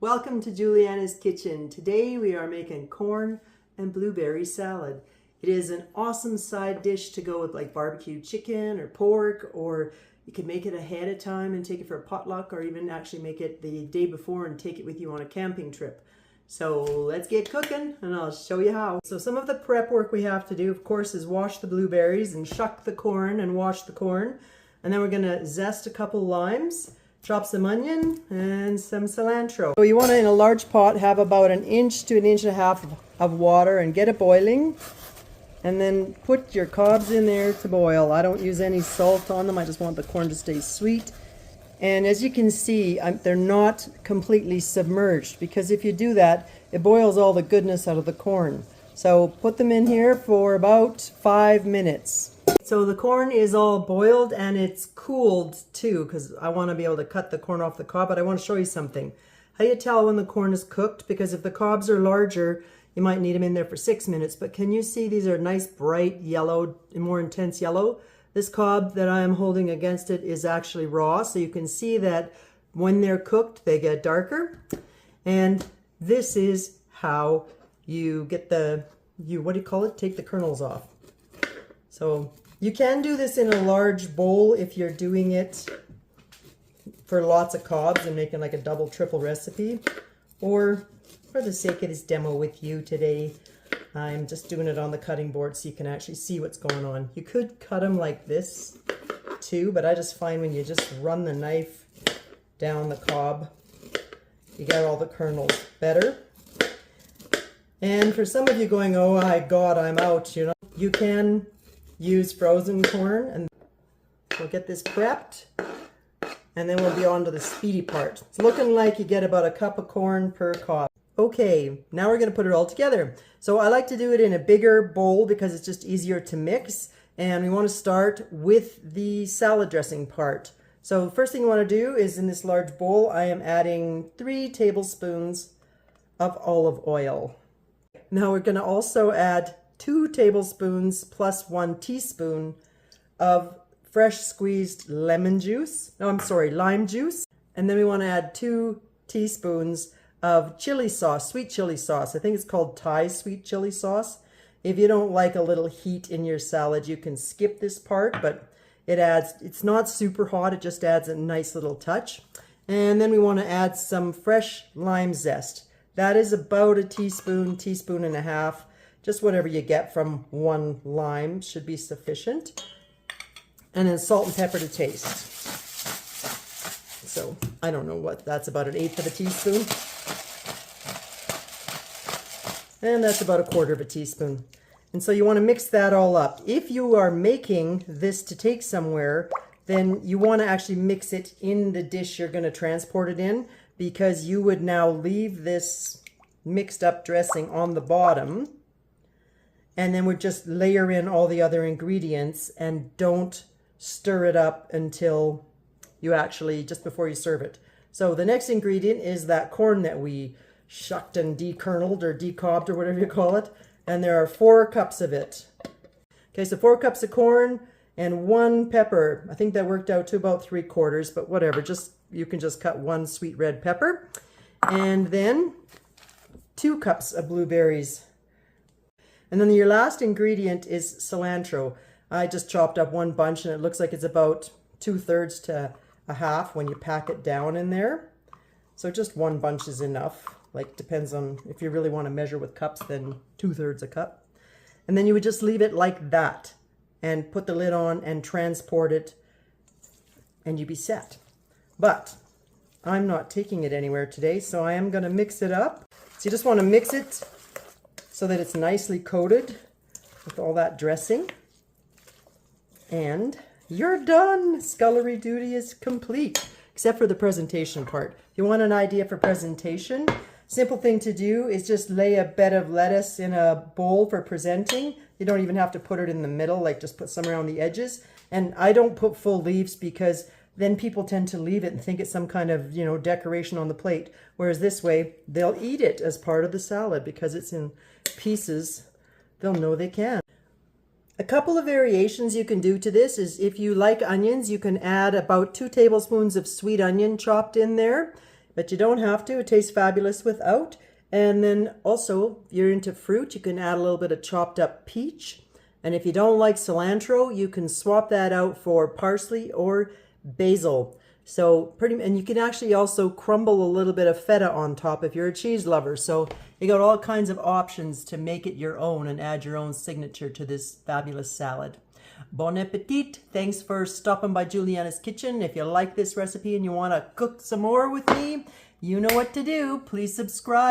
Welcome to Jeweliyana's kitchen. Today we are making corn and blueberry salad. It is an awesome side dish to go with like barbecued chicken or pork, or you can make it ahead of time and take it for a potluck, or even actually make it the day before and take it with you on a camping trip. So let's get cooking and I'll show you how. So some of the prep work we have to do, of course, is wash the blueberries and shuck the corn and wash the corn. And then we're gonna zest a couple limes, chop some onion and some cilantro. So you want to, in a large pot, have about 1 inch to 1.5 inches of water and get it boiling. And then put your cobs in there to boil. I don't use any salt on them. I just want the corn to stay sweet. And as you can see, they're not completely submerged, because if you do that, it boils all the goodness out of the corn. So put them in here for about 5 minutes. So the corn is all boiled and it's cooled too, because I want to be able to cut the corn off the cob, but I want to show you something. How you tell when the corn is cooked, because if the cobs are larger, you might need them in there for 6 minutes. But can you see these are nice bright yellow, more intense yellow? This cob that I am holding against it is actually raw, so you can see that when they're cooked, they get darker. And this is how you get what do you call it? Take the kernels off. So you can do this in a large bowl if you're doing it for lots of cobs and making like a double, triple recipe. Or for the sake of this demo with you today, I'm just doing it on the cutting board so you can actually see what's going on. You could cut them like this too, but I just find when you just run the knife down the cob, you get all the kernels better. And for some of you going, oh my God, I'm out, you know, you can use frozen corn, and we'll get this prepped and then we'll be on to the speedy part. It's looking like you get about 1 cup of corn per cob. Okay, now we're going to put it all together. So I like to do it in a bigger bowl because it's just easier to mix, and we want to start with the salad dressing part. So the first thing you want to do is, in this large bowl, I am adding 3 tablespoons of olive oil. Now we're going to also add 2 tablespoons plus 1 teaspoon of fresh squeezed lime juice. And then we want to add 2 teaspoons of chili sauce, sweet chili sauce. I think it's called Thai sweet chili sauce. If you don't like a little heat in your salad, you can skip this part, but it's not super hot, it just adds a nice little touch. And then we want to add some fresh lime zest. That is about a teaspoon, teaspoon and a half. Just whatever you get from 1 lime should be sufficient. And then salt and pepper to taste. So I don't know what, that's about 1/8 of a teaspoon. And that's about 1/4 of a teaspoon. And so you want to mix that all up. If you are making this to take somewhere, then you want to actually mix it in the dish you're going to transport it in, because you would now leave this mixed up dressing on the bottom, and then we'd just layer in all the other ingredients and don't stir it up until you actually, just before you serve it. So the next ingredient is that corn that we shucked and dekerneled or decobbed or whatever you call it. And there are 4 cups of it. Okay, so 4 cups of corn and 1 pepper. I think that worked out to about 3/4, but whatever. You can just cut 1 sweet red pepper. And then 2 cups of blueberries. And then your last ingredient is cilantro. I just chopped up 1 bunch, and it looks like it's about 2/3 to a half when you pack it down in there. So just 1 bunch is enough. Like, depends on, if you really want to measure with cups, then 2/3 a cup. And then you would just leave it like that and put the lid on and transport it, and you'd be set. But I'm not taking it anywhere today, so I am going to mix it up. So you just want to mix it so that it's nicely coated with all that dressing. And you're done. Scullery duty is complete, except for the presentation part. If you want an idea for presentation, simple thing to do is just lay a bed of lettuce in a bowl for presenting. You don't even have to put it in the middle, like just put some around the edges. And I don't put full leaves because then people tend to leave it and think it's some kind of, you know, decoration on the plate. Whereas this way, they'll eat it as part of the salad because it's in pieces. They'll know they can. A couple of variations you can do to this is, if you like onions, you can add about 2 tablespoons of sweet onion chopped in there. but you don't have to. It tastes fabulous without. And then also, if you're into fruit, you can add a little bit of chopped up peach. And if you don't like cilantro, you can swap that out for parsley or basil. So and you can actually also crumble a little bit of feta on top if you're a cheese lover. So you got all kinds of options to make it your own and add your own signature to this fabulous salad. Bon appetit. Thanks for stopping by Jeweliyana's kitchen. If you like this recipe and you want to cook some more with me, you know what to do. Please subscribe.